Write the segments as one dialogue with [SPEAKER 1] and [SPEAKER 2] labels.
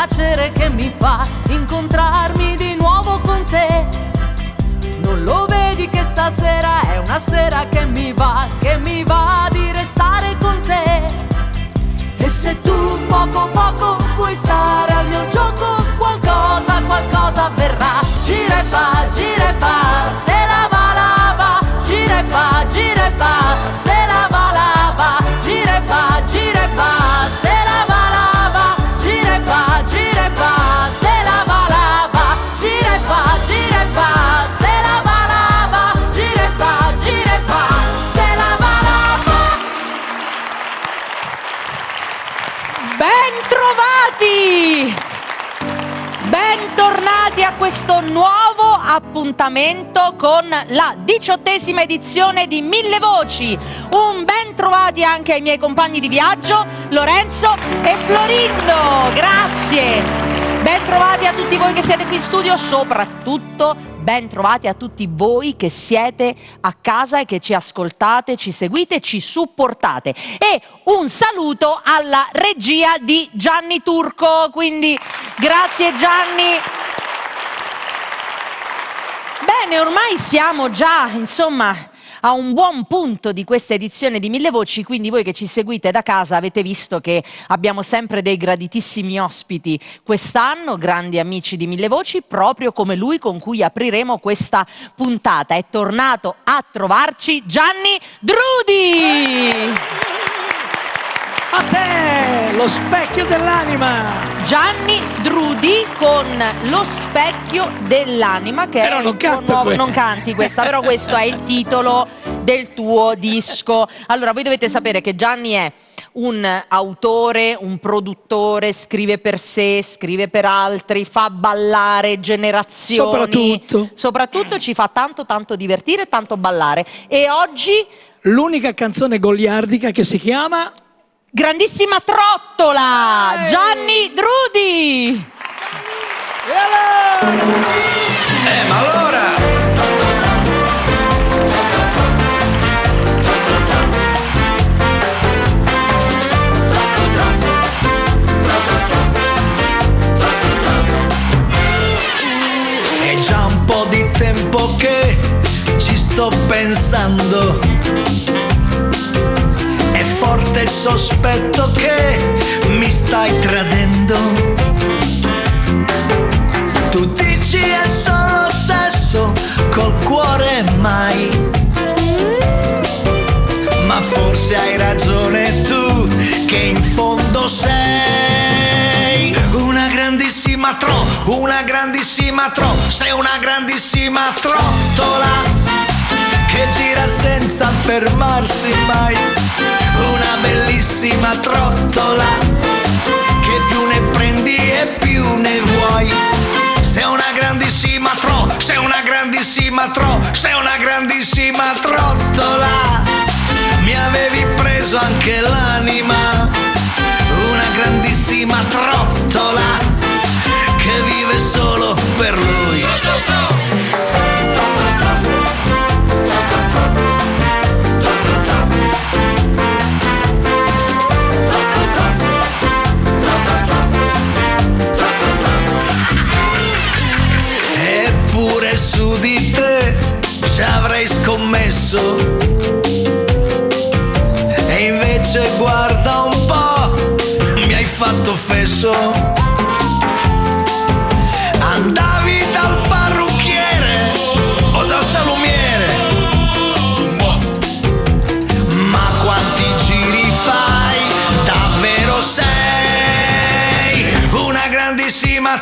[SPEAKER 1] piacere che mi fa incontrarmi di nuovo con te. Non lo vedi che stasera è una sera che mi va di restare con te. E se tu poco poco vuoi stare al mio gioco, qualcosa verrà. Gira e va, se la va, gira e va, se la va, gira e va, se la va, gira e va, se la va, gira e va, se la va, gira e va, se la va.
[SPEAKER 2] Ben trovati! Bentornati a questo nuovo appuntamento con la 18ª edizione di Mille Voci. Un ben trovati anche ai miei compagni di viaggio, Lorenzo e Florindo. Grazie. Ben trovati a tutti voi che siete qui in studio, soprattutto ben trovati a tutti voi che siete a casa e che ci ascoltate, ci seguite, ci supportate. E un saluto alla regia di Gianni Turco, quindi grazie Gianni. Bene, ormai siamo già, insomma, a un buon punto di questa edizione di Mille Voci, quindi voi che ci seguite da casa avete visto che abbiamo sempre dei graditissimi ospiti quest'anno, grandi amici di Mille Voci, proprio come lui con cui apriremo questa puntata. È tornato a trovarci Gianni Drudi!
[SPEAKER 3] A te, lo specchio dell'anima!
[SPEAKER 2] Gianni Drudi con Lo specchio dell'anima, che
[SPEAKER 3] però
[SPEAKER 2] è
[SPEAKER 3] non
[SPEAKER 2] il tuo
[SPEAKER 3] canto
[SPEAKER 2] nuovo...
[SPEAKER 3] questo.
[SPEAKER 2] Non canti questa, però questo è il titolo del tuo disco. Allora, voi dovete sapere che Gianni è un autore, un produttore, scrive per sé, scrive per altri, fa ballare generazioni. Soprattutto ci fa tanto divertire e tanto ballare. E oggi...
[SPEAKER 3] l'unica canzone goliardica che si chiama...
[SPEAKER 2] Grandissima trottola! Gianni Drudi!
[SPEAKER 4] Ma allora! È già un po' di tempo che ci sto pensando. È forte il sospetto che mi stai tradendo. Tu dici è solo sesso, col cuore mai. Ma forse hai ragione tu, che in fondo sei una grandissima sei una grandissima trottola che gira senza fermarsi mai. Una bellissima trottola che più ne prendi e più ne vuoi. Sei una grandissima sei una grandissima trottola. Mi avevi preso anche l'anima. Una grandissima trottola che vive solo per lui. Eppure su di te ci avrei scommesso. E invece guarda un po', mi hai fatto fesso. Andavi dal parrucchiere o dal salumiere, ma quanti giri fai, davvero sei una grandissima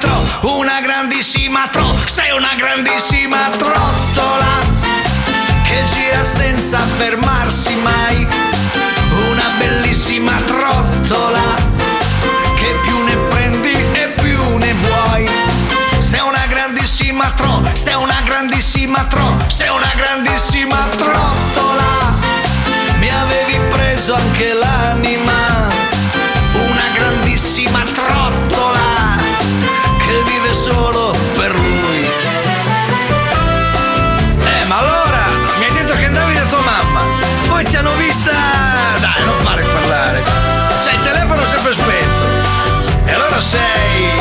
[SPEAKER 4] sei una grandissima trottola che gira senza fermarsi mai. Una bellissima trottola che più ne prendi e più ne vuoi. Sei una grandissima sei una grandissima trottola. Mi avevi preso anche l'anima. Una grandissima trottola che vive solo per lui. Ma allora mi hai detto che andavi da tua mamma, poi ti hanno vista. Dai, non fare parlare. C'hai il telefono sempre spento. E allora sei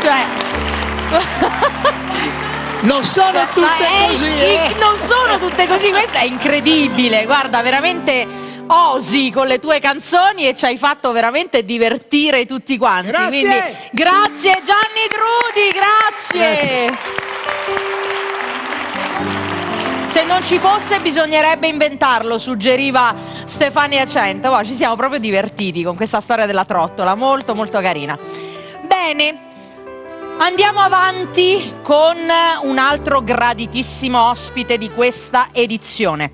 [SPEAKER 2] Cioè...
[SPEAKER 3] Non sono tutte così,
[SPEAKER 2] Non sono tutte così, questa è incredibile. Guarda, veramente osi con le tue canzoni e ci hai fatto veramente divertire tutti quanti.
[SPEAKER 3] Grazie.
[SPEAKER 2] Quindi, grazie Gianni Trudi, grazie. Se non ci fosse bisognerebbe inventarlo, suggeriva Stefania Cento. Ci siamo proprio divertiti con questa storia della trottola, molto molto carina. Bene. Andiamo avanti con un altro graditissimo ospite di questa edizione.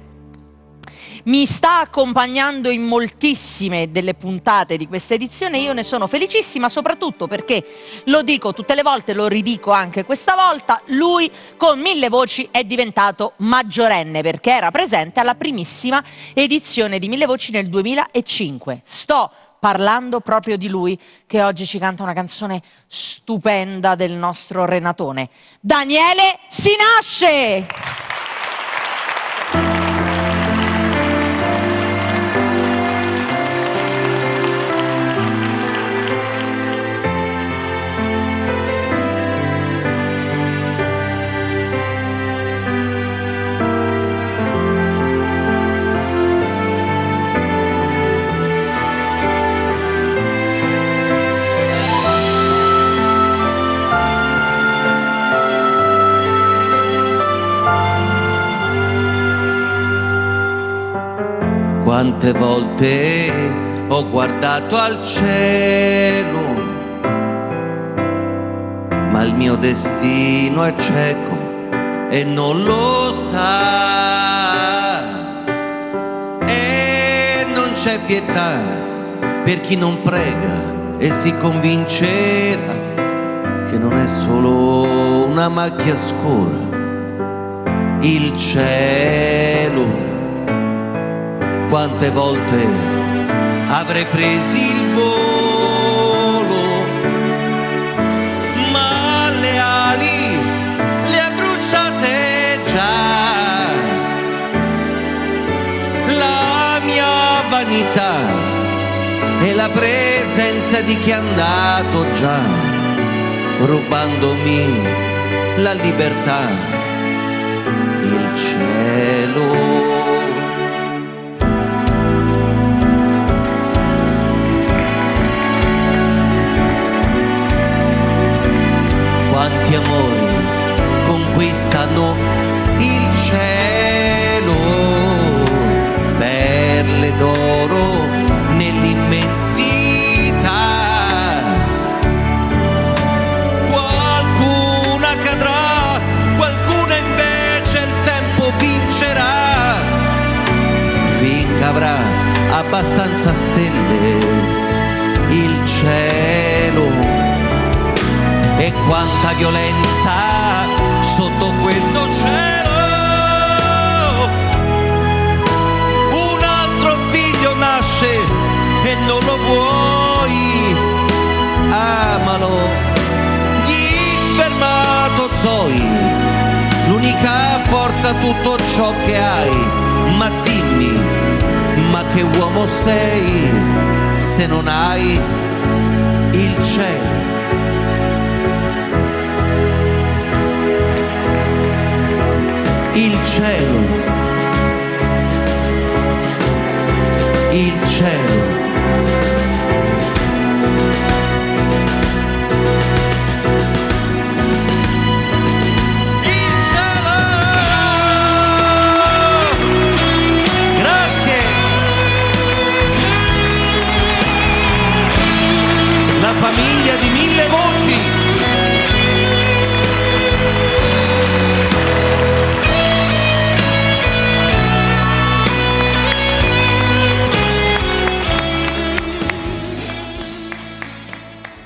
[SPEAKER 2] Mi sta accompagnando in moltissime delle puntate di questa edizione, io ne sono felicissima, soprattutto perché, lo dico tutte le volte, lo ridico anche questa volta, lui con 1000 voci è diventato maggiorenne perché era presente alla primissima edizione di 1000 voci nel 2005. Sto parlando proprio di lui, che oggi ci canta una canzone stupenda del nostro Renatone. Daniele Sinasce!
[SPEAKER 5] Quante volte ho guardato al cielo, ma il mio destino è cieco e non lo sa. E non c'è pietà per chi non prega e si convincerà che non è solo una macchia scura il cielo. Quante volte avrei preso il volo, ma le ali le ha bruciate già. La mia vanità è la presenza di chi è andato già, rubandomi la libertà, il cielo. Quanti amori conquistano il cielo, perle d'oro nell'immensità. Qualcuna cadrà, qualcuna invece il tempo vincerà, finché avrà abbastanza stelle il cielo. E quanta violenza sotto questo cielo. Un altro figlio nasce e non lo vuoi, amalo. Gli spermatozoi, l'unica forza, tutto ciò che hai. Ma dimmi, ma che uomo sei se non hai il cielo? Il cielo, il cielo. Il cielo! Grazie! La famiglia di 1000 voci.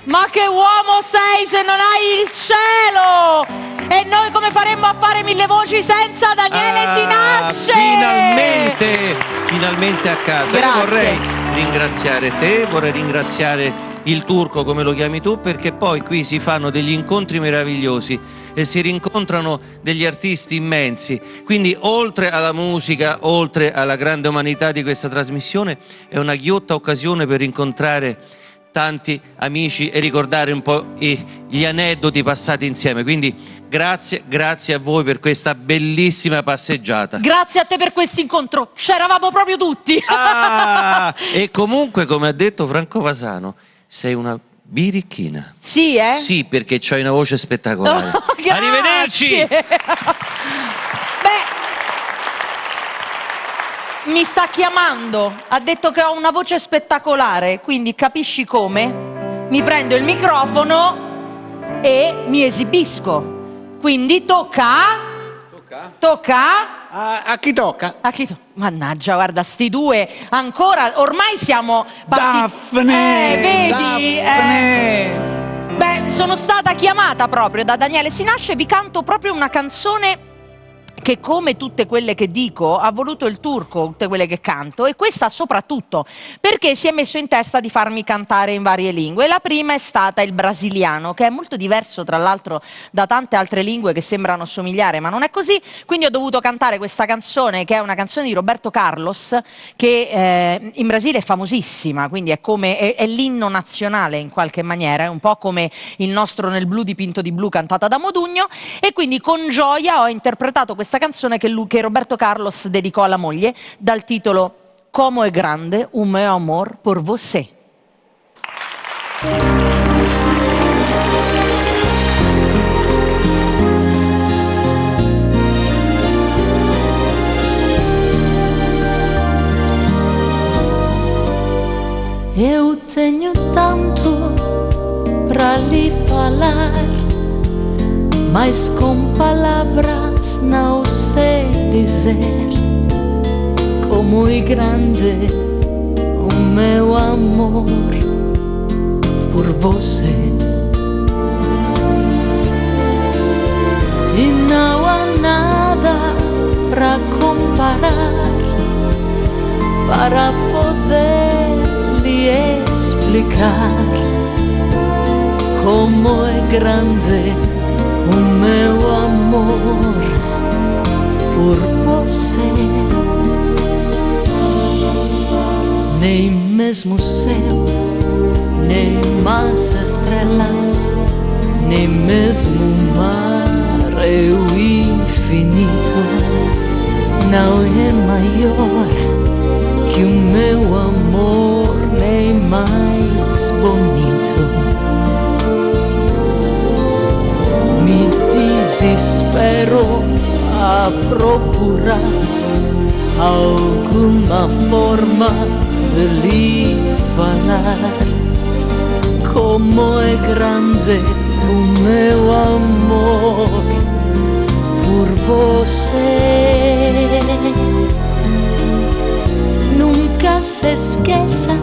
[SPEAKER 2] Ma che uomo sei se non hai il cielo? E noi come faremmo a fare 1000 voci senza Daniele Sinasce?
[SPEAKER 5] Finalmente a casa.
[SPEAKER 2] Grazie.
[SPEAKER 5] Io vorrei ringraziare te, vorrei ringraziare il Turco, come lo chiami tu, perché poi qui si fanno degli incontri meravigliosi e si rincontrano degli artisti immensi. Quindi oltre alla musica, oltre alla grande umanità di questa trasmissione, è una ghiotta occasione per incontrare tanti amici e ricordare un po' gli aneddoti passati insieme. Quindi grazie a voi per questa bellissima passeggiata.
[SPEAKER 2] Grazie a te per questo incontro, c'eravamo proprio tutti.
[SPEAKER 5] E comunque, come ha detto Franco Fasano, sei una birichina.
[SPEAKER 2] Sì, eh?
[SPEAKER 5] Sì, perché c'hai una voce spettacolare.
[SPEAKER 2] Oh, grazie.
[SPEAKER 5] Arrivederci!
[SPEAKER 2] Beh, mi sta chiamando, ha detto che ho una voce spettacolare, quindi capisci come? Mi prendo il microfono e mi esibisco. Quindi tocca
[SPEAKER 3] A chi tocca?
[SPEAKER 2] a chi mannaggia, guarda, sti due ancora, ormai siamo
[SPEAKER 3] Daphne!
[SPEAKER 2] vedi?
[SPEAKER 3] Daphne!
[SPEAKER 2] Beh, sono stata chiamata proprio da Daniele Sinasce, vi canto proprio una canzone che, come tutte quelle che dico, ha voluto il turco, tutte quelle che canto, e questa soprattutto perché si è messo in testa di farmi cantare in varie lingue. La prima è stata il brasiliano, che è molto diverso tra l'altro da tante altre lingue che sembrano somigliare, ma non è così, quindi ho dovuto cantare questa canzone, che è una canzone di Roberto Carlos, che in Brasile è famosissima, quindi è l'inno nazionale in qualche maniera, è un po' come il nostro Nel blu dipinto di blu cantata da Modugno, e quindi con gioia ho interpretato questa canzone che Roberto Carlos dedicò alla moglie, dal titolo Como è grande un meu amor por você. Eu tenho tanto pra lhe falar, mas com palavras não sei dizer como é grande o meu amor por você. E não há nada pra comparar para poder lhe explicar como é grande o meu amor por você. Nem mesmo o céu, nem mais estrelas, nem mesmo o mar é o infinito. Não é maior que o meu amor, nem mais bonito. Me desespero a procurar alguma forma de lhe falar como é grande o meu amor por você. Nunca se esqueça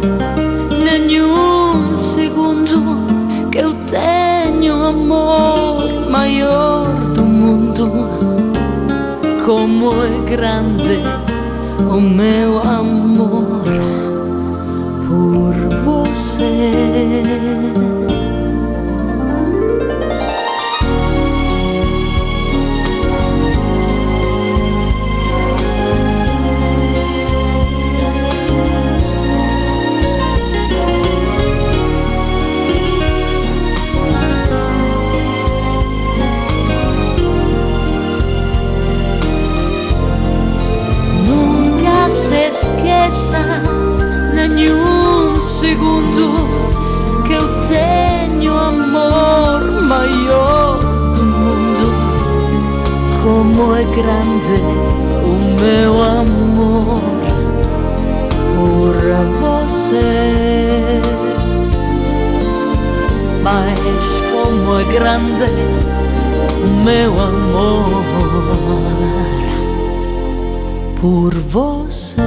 [SPEAKER 2] nenhum segundo que eu tenho amor maior do mundo. Como é grande o meu amor por você. Esqueça nenhum segundo que eu tenho amor maior do mundo. Como é grande o meu amor por você. Mas como é grande o meu amor por você.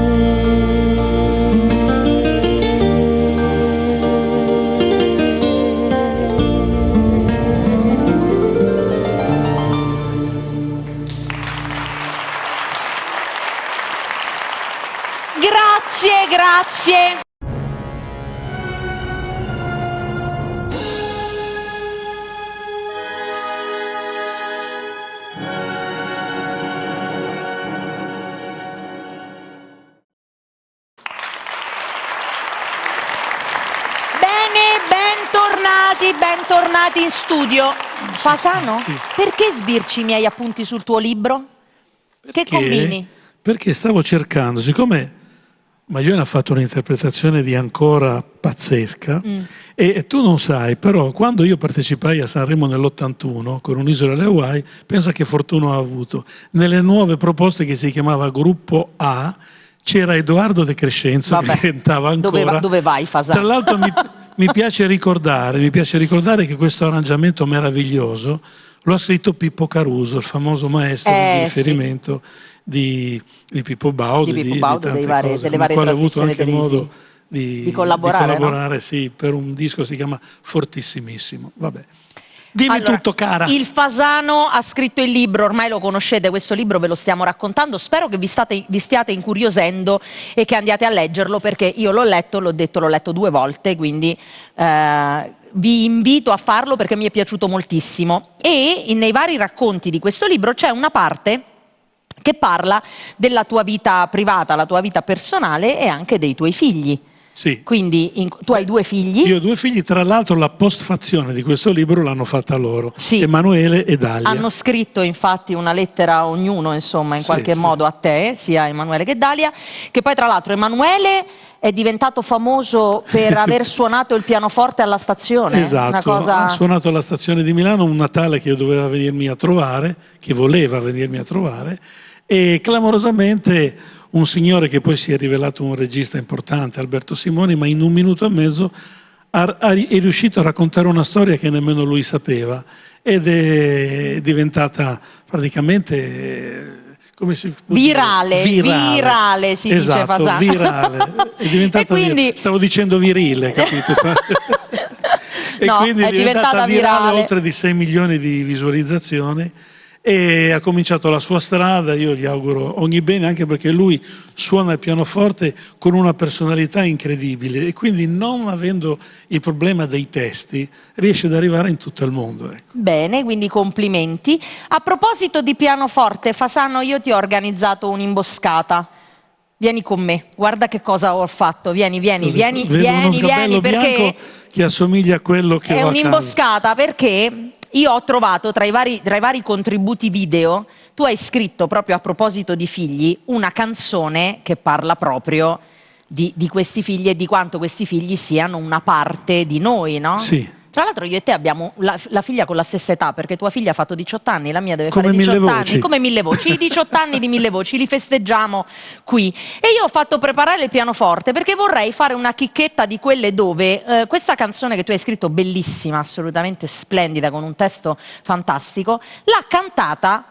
[SPEAKER 2] Grazie, grazie. bentornati in studio. Fasano,
[SPEAKER 6] sì.
[SPEAKER 2] perché sbirci i miei appunti sul tuo libro? Che combini?
[SPEAKER 6] Perché stavo cercando, siccome Maglione ha fatto un'interpretazione di Ancora pazzesca, e tu non sai, però quando io partecipai a Sanremo nell'81 con Un'isola alle Hawaii, pensa che fortuna ho avuto. Nelle nuove proposte che si chiamava Gruppo A c'era Edoardo De Crescenzo.
[SPEAKER 2] Vabbè,
[SPEAKER 6] che cantava Ancora.
[SPEAKER 2] dove vai, Fasano?
[SPEAKER 6] Tra l'altro mi piace ricordare che questo arrangiamento meraviglioso lo ha scritto Pippo Caruso, il famoso maestro di riferimento di Pippo Baudo,
[SPEAKER 2] Di Pippo Baudo,
[SPEAKER 6] tante
[SPEAKER 2] delle
[SPEAKER 6] cose,
[SPEAKER 2] varie
[SPEAKER 6] con il quale ho avuto anche
[SPEAKER 2] trasmissioni
[SPEAKER 6] modo di
[SPEAKER 2] collaborare,
[SPEAKER 6] sì, per un disco che si chiama Fortissimissimo. Vabbè. Dimmi
[SPEAKER 2] Allora,
[SPEAKER 6] tutto, cara.
[SPEAKER 2] Il Fasano ha scritto il libro, ormai lo conoscete, questo libro ve lo stiamo raccontando, spero che vi stiate incuriosendo e che andiate a leggerlo, perché io l'ho letto, l'ho letto 2 volte, quindi vi invito a farlo perché mi è piaciuto moltissimo. E nei vari racconti di questo libro c'è una parte che parla della tua vita privata, la tua vita personale e anche dei tuoi figli.
[SPEAKER 6] Sì.
[SPEAKER 2] Quindi tu hai 2 figli?
[SPEAKER 6] Io ho 2 figli, tra l'altro la postfazione di questo libro l'hanno fatta loro,
[SPEAKER 2] Sì.
[SPEAKER 6] Emanuele e Dalia.
[SPEAKER 2] Hanno scritto infatti una lettera ognuno, insomma, in qualche modo a te, sia Emanuele che Dalia, che poi tra l'altro Emanuele è diventato famoso per aver suonato il pianoforte alla stazione.
[SPEAKER 6] Esatto,
[SPEAKER 2] Una cosa...
[SPEAKER 6] ha suonato alla stazione di Milano un Natale che doveva venirmi a trovare, che voleva venirmi a trovare, e clamorosamente un signore che poi si è rivelato un regista importante, Alberto Simoni, ma in 1 minuto e mezzo è riuscito a raccontare una storia che nemmeno lui sapeva, ed è diventata praticamente... come si può
[SPEAKER 2] virale si
[SPEAKER 6] esatto,
[SPEAKER 2] dice Fasano.
[SPEAKER 6] Virale. È diventata
[SPEAKER 2] E quindi...
[SPEAKER 6] stavo dicendo virile, capito? E
[SPEAKER 2] No,
[SPEAKER 6] quindi
[SPEAKER 2] è diventata virale.
[SPEAKER 6] oltre di 6 milioni di visualizzazioni, e ha cominciato la sua strada. Io gli auguro ogni bene, anche perché lui suona il pianoforte con una personalità incredibile, e quindi, non avendo il problema dei testi, riesce ad arrivare in tutto il mondo, ecco.
[SPEAKER 2] Bene, quindi complimenti. A proposito di pianoforte, Fasano, io ti ho organizzato un'imboscata. Vieni con me, guarda che cosa ho fatto. Vieni,
[SPEAKER 6] Vedo uno sgabello
[SPEAKER 2] perché
[SPEAKER 6] bianco che assomiglia a quello che
[SPEAKER 2] è
[SPEAKER 6] ho a casa.
[SPEAKER 2] un'imboscata, perché io ho trovato tra i vari contributi video, tu hai scritto, proprio a proposito di figli, una canzone che parla proprio di questi figli e di quanto questi figli siano una parte di noi, no?
[SPEAKER 6] Sì.
[SPEAKER 2] Tra l'altro io e te abbiamo la figlia con la stessa età, perché tua figlia ha fatto 18 anni, la mia deve
[SPEAKER 6] Come
[SPEAKER 2] fare 18
[SPEAKER 6] Mille
[SPEAKER 2] anni,
[SPEAKER 6] Voci.
[SPEAKER 2] come Mille Voci. I 18 anni di Mille Voci li festeggiamo qui. E io ho fatto preparare il pianoforte perché vorrei fare una chicchetta di quelle dove questa canzone che tu hai scritto, bellissima, assolutamente splendida, con un testo fantastico, l'ha cantata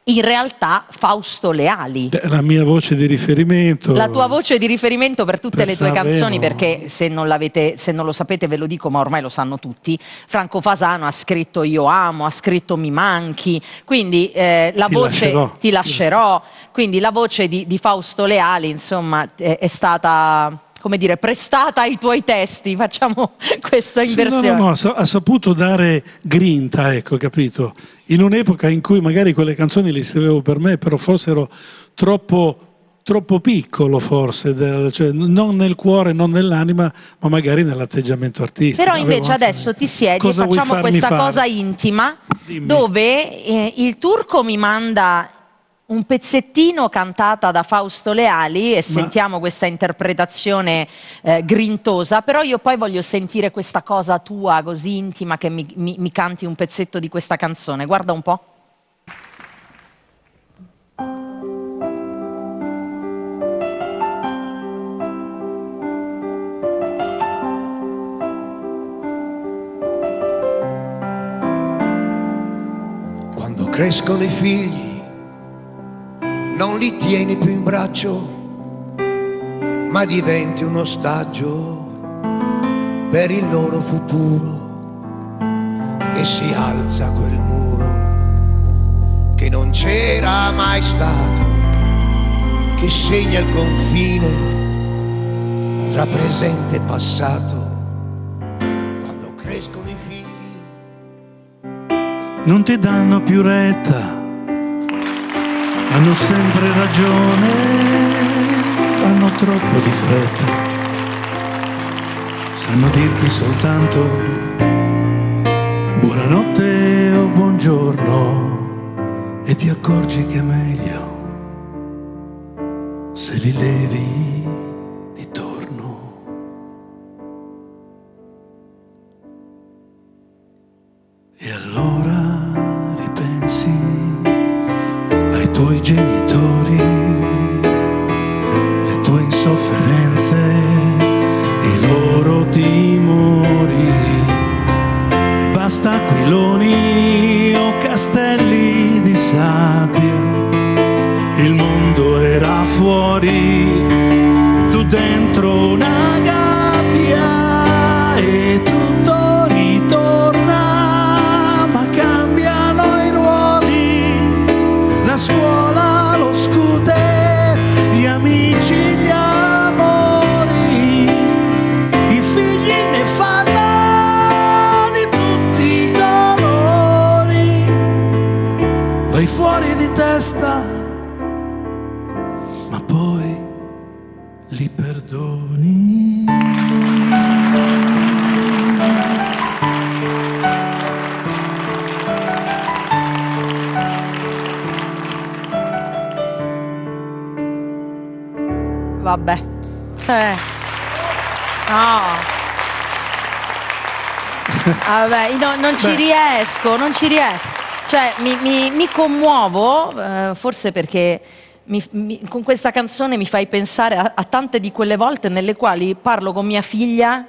[SPEAKER 2] in realtà Fausto Leali.
[SPEAKER 6] La mia voce di riferimento.
[SPEAKER 2] La tua voce di riferimento per tutte
[SPEAKER 6] Per
[SPEAKER 2] le tue
[SPEAKER 6] Sanremo.
[SPEAKER 2] canzoni, perché se non lo sapete ve lo dico, ma ormai lo sanno tutti, Franco Fasano ha scritto Io amo, ha scritto Mi manchi, quindi la
[SPEAKER 6] Ti
[SPEAKER 2] voce
[SPEAKER 6] lascerò.
[SPEAKER 2] Ti lascerò, quindi la voce di Fausto Leali, insomma, è stata, come dire, prestata ai tuoi testi, facciamo questa inversione.
[SPEAKER 6] No, ha saputo dare grinta, ecco, capito? In un'epoca in cui magari quelle canzoni le scrivevo per me, però forse ero troppo piccolo, forse, cioè non nel cuore, non nell'anima, ma magari nell'atteggiamento artistico.
[SPEAKER 2] Però invece adesso ti siedi e
[SPEAKER 6] Cosa vuoi
[SPEAKER 2] facciamo
[SPEAKER 6] farmi
[SPEAKER 2] questa
[SPEAKER 6] fare?
[SPEAKER 2] cosa intima,
[SPEAKER 6] Dimmi.
[SPEAKER 2] dove il Turco mi manda un pezzettino cantata da Fausto Leali e sentiamo questa interpretazione grintosa, però io poi voglio sentire questa cosa tua così intima, che mi canti un pezzetto di questa canzone. Guarda un po'.
[SPEAKER 4] Quando crescono i figli non li tieni più in braccio, ma diventi un ostaggio per il loro futuro, e si alza quel muro che non c'era mai stato, che segna il confine tra presente e passato. Quando crescono i figli
[SPEAKER 6] Non ti danno più retta, hanno sempre ragione, hanno troppo di fretta, sanno dirti soltanto
[SPEAKER 7] Buonanotte o buongiorno e ti accorgi che è meglio se li levi di torno. E allora ripensi ai tuoi genitori, le tue insofferenze, i loro timori. E basta aquiloni o castelli di sabbia. Il mondo era fuori, tu dentro una gabbia e tutto ritorna, ma cambiano i ruoli, la scuola, lo scooter, gli amici, gli amori, i figli ne fanno di tutti i colori. Vai fuori di testa, ma poi li perdoni.
[SPEAKER 2] Vabbè. No. Vabbè, non ci riesco. Cioè, mi commuovo, forse perché con questa canzone mi fai pensare a tante di quelle volte nelle quali parlo con mia figlia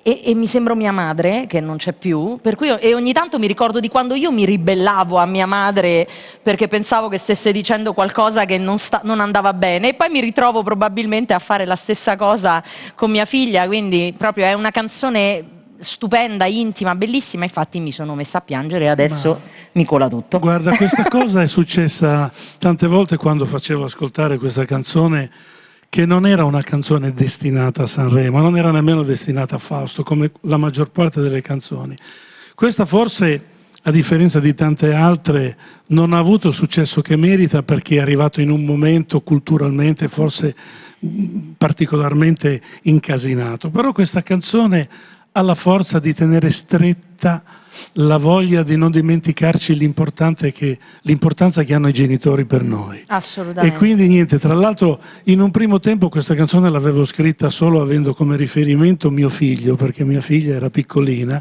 [SPEAKER 2] e mi sembro mia madre, che non c'è più, per cui e ogni tanto mi ricordo di quando io mi ribellavo a mia madre perché pensavo che stesse dicendo qualcosa che non andava bene, e poi mi ritrovo probabilmente a fare la stessa cosa con mia figlia, quindi proprio è una canzone stupenda, intima, bellissima, infatti mi sono messa a piangere e adesso mi cola tutto.
[SPEAKER 6] Guarda, questa cosa è successa tante volte quando facevo ascoltare questa canzone, che non era una canzone destinata a Sanremo, non era nemmeno destinata a Fausto, come la maggior parte delle canzoni. Questa forse, a differenza di tante altre, non ha avuto il successo che merita perché è arrivato in un momento culturalmente forse particolarmente incasinato. Però questa canzone ha la forza di tenere stretta la voglia di non dimenticarci l'importanza che hanno i genitori per noi.
[SPEAKER 2] Assolutamente.
[SPEAKER 6] E quindi niente, tra l'altro in un primo tempo questa canzone l'avevo scritta solo avendo come riferimento mio figlio, perché mia figlia era piccolina,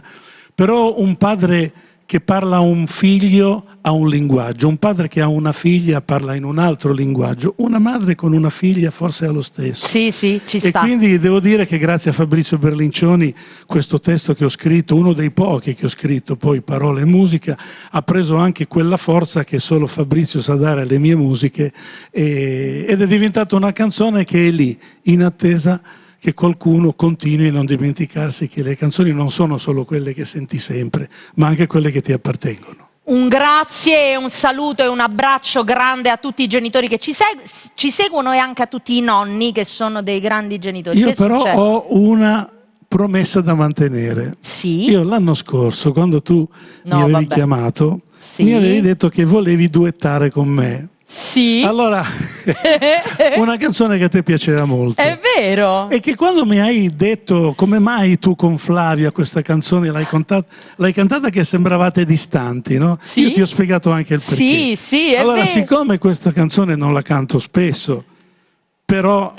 [SPEAKER 6] però un padre che parla a un figlio ha un linguaggio, un padre che ha una figlia parla in un altro linguaggio, una madre con una figlia forse ha lo stesso.
[SPEAKER 2] Sì, ci sta.
[SPEAKER 6] E quindi devo dire che grazie a Fabrizio Berlincioni questo testo che ho scritto, uno dei pochi che ho scritto, poi parole e musica, ha preso anche quella forza che solo Fabrizio sa dare alle mie musiche ed è diventata una canzone che è lì, in attesa che qualcuno continui a non dimenticarsi che le canzoni non sono solo quelle che senti sempre, ma anche quelle che ti appartengono.
[SPEAKER 2] Un grazie, un saluto e un abbraccio grande a tutti i genitori che ci seguono e anche a tutti i nonni che sono dei grandi genitori.
[SPEAKER 6] Io
[SPEAKER 2] che
[SPEAKER 6] però
[SPEAKER 2] succede?
[SPEAKER 6] ho una promessa da mantenere.
[SPEAKER 2] Sì?
[SPEAKER 6] Io l'anno scorso, quando tu mi avevi chiamato,
[SPEAKER 2] sì,
[SPEAKER 6] mi avevi detto che volevi duettare con me.
[SPEAKER 2] Sì.
[SPEAKER 6] Allora, una canzone che a te piaceva molto.
[SPEAKER 2] È vero.
[SPEAKER 6] E che quando mi hai detto come mai tu con Flavia questa canzone l'hai cantata che sembravate distanti, no?
[SPEAKER 2] Sì.
[SPEAKER 6] Io ti ho spiegato anche il perché.
[SPEAKER 2] Sì, è
[SPEAKER 6] allora,
[SPEAKER 2] vero.
[SPEAKER 6] siccome questa canzone non la canto spesso, però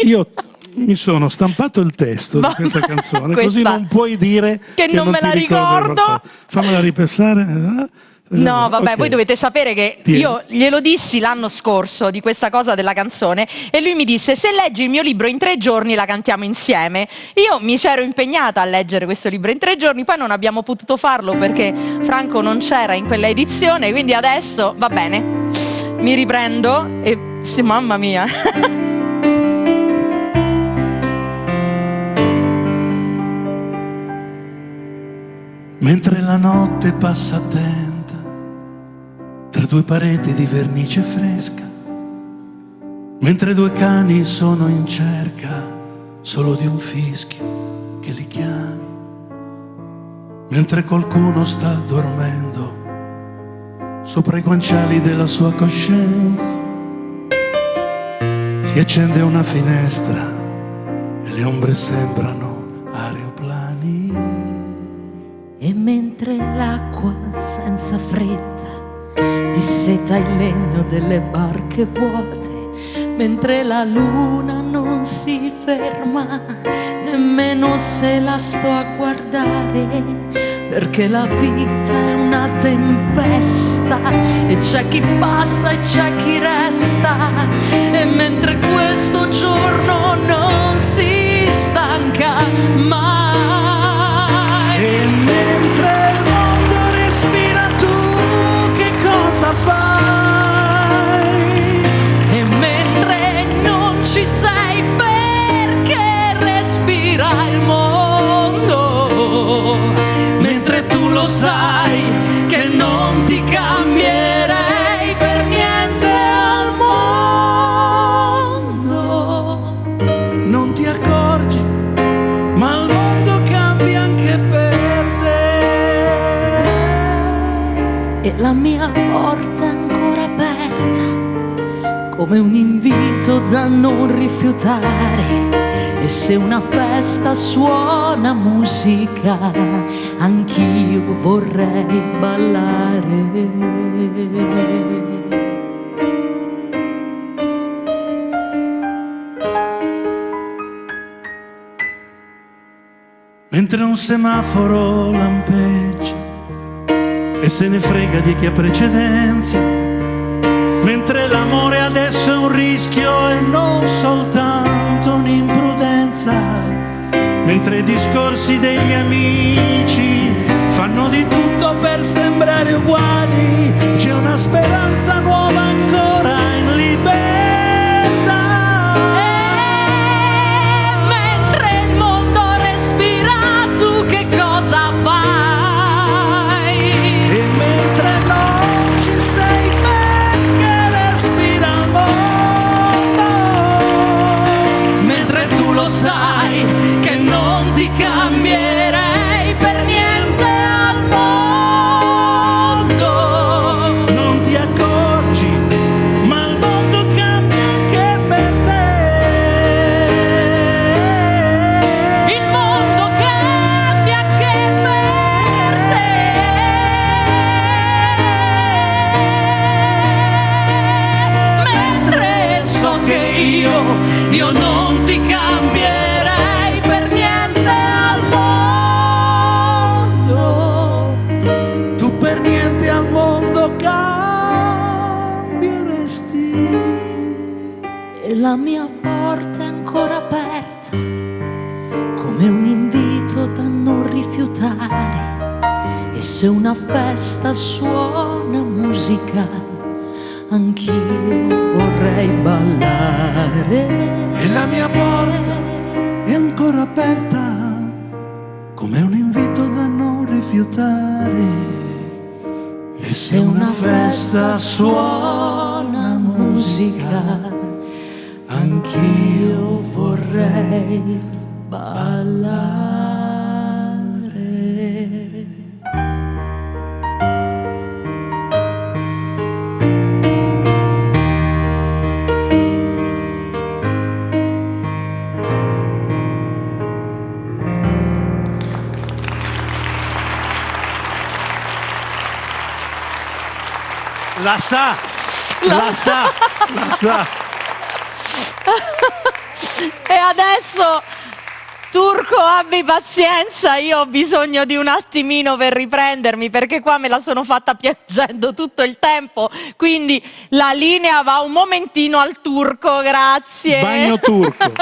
[SPEAKER 6] io mi sono stampato il testo di questa canzone, così non puoi dire
[SPEAKER 2] che non me la ricordo.
[SPEAKER 6] Fammela ripassare.
[SPEAKER 2] No, vabbè,
[SPEAKER 6] Okay.
[SPEAKER 2] Voi dovete sapere che io glielo dissi l'anno scorso di questa cosa della canzone e lui mi disse: se leggi il mio libro in 3 giorni la cantiamo insieme. Io mi c'ero impegnata a leggere questo libro in 3 giorni, poi non abbiamo potuto farlo perché Franco non c'era in quella edizione, quindi adesso va bene, mi riprendo e sì, mamma mia.
[SPEAKER 7] Mentre la notte passa attenta tra 2 pareti di vernice fresca, mentre 2 cani sono in cerca solo di un fischio che li chiami, mentre qualcuno sta dormendo sopra i guanciali della sua coscienza, si accende una finestra e le ombre sembrano aeroplani.
[SPEAKER 2] E mentre
[SPEAKER 1] mentre l'acqua senza fretta disseta il legno delle barche vuote, mentre la luna non si ferma nemmeno se la sto a guardare, perché la vita è una tempesta e c'è chi passa e c'è chi resta, e mentre questo giorno non si stanca mai.
[SPEAKER 7] E mentre il mondo respira, tu che cosa fai?
[SPEAKER 1] E mentre non ci sei, perché respira il mondo, mentre tu lo sai che non ti cambierei per niente al mondo.
[SPEAKER 7] Non ti accorgi, ma il mondo cambia anche per te.
[SPEAKER 1] E la mia porta è ancora aperta, come un invito da non rifiutare. E se una festa suona musica, anch'io vorrei ballare.
[SPEAKER 7] Mentre un semaforo lampeggia e se ne frega di chi ha precedenza, mentre l'amore adesso è un rischio e non soltanto un'imprudenza, mentre i discorsi degli amici fanno di tutto per sembrare uguali, c'è una speranza nuova ancora in libertà.
[SPEAKER 1] Mentre il mondo respira, tu che cosa fai?
[SPEAKER 7] E mentre non ci sei, perché respira il mondo,
[SPEAKER 1] Mentre tu lo sai che non ti cambierei per niente al mondo.
[SPEAKER 7] non ti accorgi, ma il mondo cambia anche per te.
[SPEAKER 1] Il mondo cambia anche per te. Mentre so che io non ti cambierei per niente al mondo.
[SPEAKER 7] Tu per niente al mondo cambieresti.
[SPEAKER 1] E la mia porta è ancora aperta, come un invito da non rifiutare. E se una festa suona musica, anch'io vorrei ballare.
[SPEAKER 7] E la mia porta è ancora aperta, come un invito da non rifiutare. E se una festa suona musica, anch'io vorrei ballare. La sa, la sa, la sa.
[SPEAKER 2] E adesso, Turco, abbi pazienza, io ho bisogno di un attimino per riprendermi, perché qua me la sono fatta piangendo tutto il tempo, quindi la linea va un momentino al Turco, grazie.
[SPEAKER 3] Bagno turco.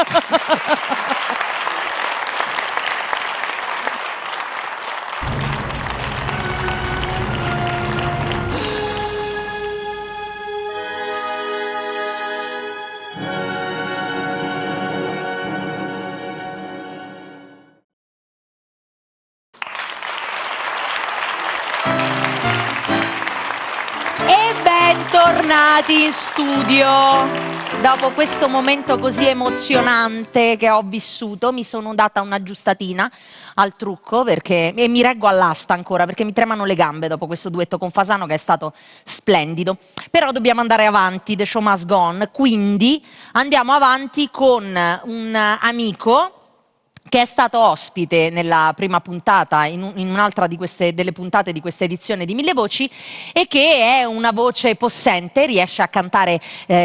[SPEAKER 2] E bentornati in studio. Dopo questo momento così emozionante che ho vissuto, mi sono data un'aggiustatina al trucco e mi reggo all'asta ancora perché mi tremano le gambe dopo questo duetto con Fasano che è stato splendido. Però dobbiamo andare avanti, the show must go on, quindi andiamo avanti con un amico che è stato ospite nella prima puntata, in un'altra delle puntate di questa edizione di Mille Voci, e che è una voce possente, riesce a cantare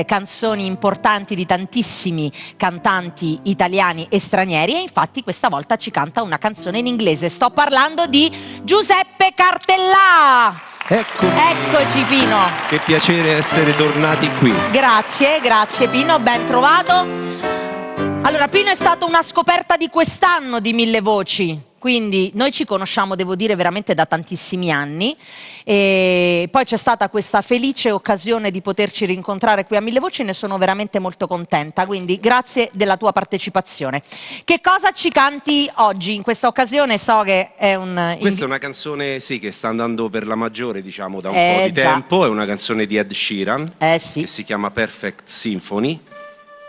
[SPEAKER 2] canzoni importanti di tantissimi cantanti italiani e stranieri, e infatti questa volta ci canta una canzone in inglese. Sto parlando di Giuseppe Cartellà. Eccoci Pino.
[SPEAKER 8] Che piacere essere tornati qui.
[SPEAKER 2] Grazie Pino, ben trovato. Allora, Pino è stata una scoperta di quest'anno di Mille Voci, quindi noi ci conosciamo, devo dire, veramente da tantissimi anni, e poi c'è stata questa felice occasione di poterci rincontrare qui a Mille Voci e ne sono veramente molto contenta, quindi grazie della tua partecipazione. Che cosa ci canti oggi? In questa occasione so che è
[SPEAKER 8] Questa è una canzone, sì, che sta andando per la maggiore, diciamo, da un po' di tempo, è una canzone di Ed Sheeran,
[SPEAKER 2] sì,
[SPEAKER 8] che si chiama Perfect Symphony.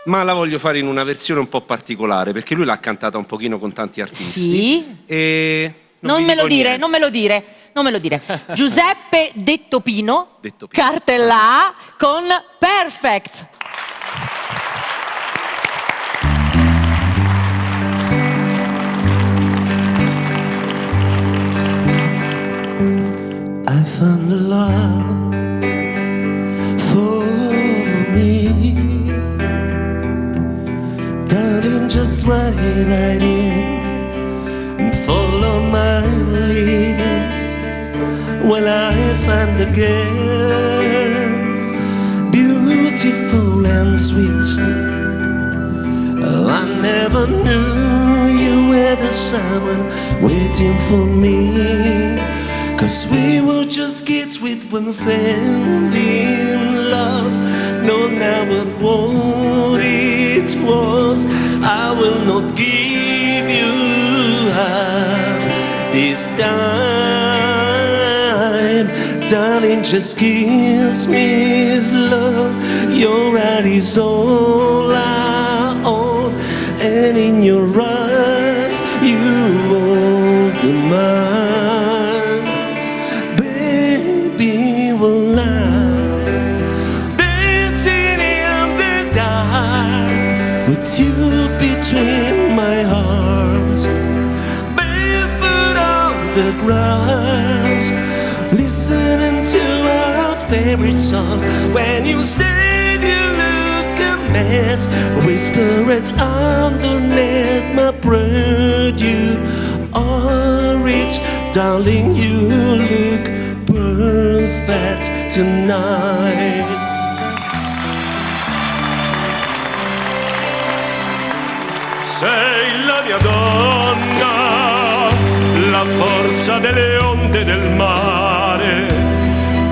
[SPEAKER 8] Ma la voglio fare in una versione un po' particolare, perché lui l'ha cantata un pochino con tanti artisti.
[SPEAKER 2] Sì.
[SPEAKER 8] E
[SPEAKER 2] non me lo dire. Giuseppe detto Pino, Cartellà con Perfect.
[SPEAKER 4] I found the love for me, darling, just ride right in and follow my lead. Well, I find a girl beautiful and sweet. Oh, I never knew you were the someone waiting for me, 'cause we were just kids with one family in love. No, now but what it was, I will not give you up this time. Darling, just kiss me, his love. Your heart is all I own, and in your eyes you hold mine. Baby, we'll lie, dancing in the dark, with you between my arms, barefoot on the grass, listening to our favorite song. When you stayed, you look a mess. Whisper it underneath my breath. You are rich, darling. You look perfect tonight. Sei la mia donna, la forza delle onde del mare.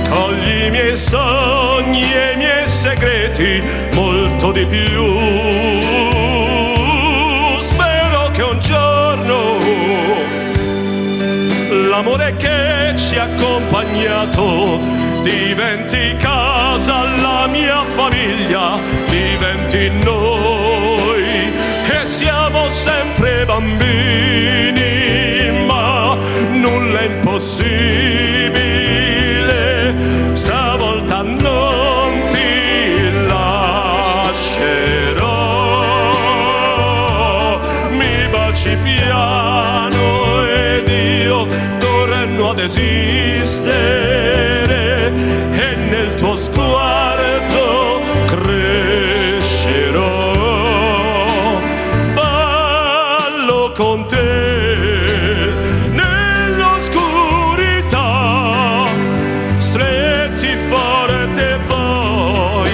[SPEAKER 4] Togli i miei sogni e i miei segreti, molto di più. Spero che un giorno l'amore che ci ha accompagnato diventi casa, la mia famiglia, diventi noi. E siamo sempre bambini, ma nulla è impossibile. Stavolta non ti lascerò. Mi baci piano ed io torno ad esistere, e nel tuo sguardo crescerò. Ballo con te nell'oscurità, stretti forte poi,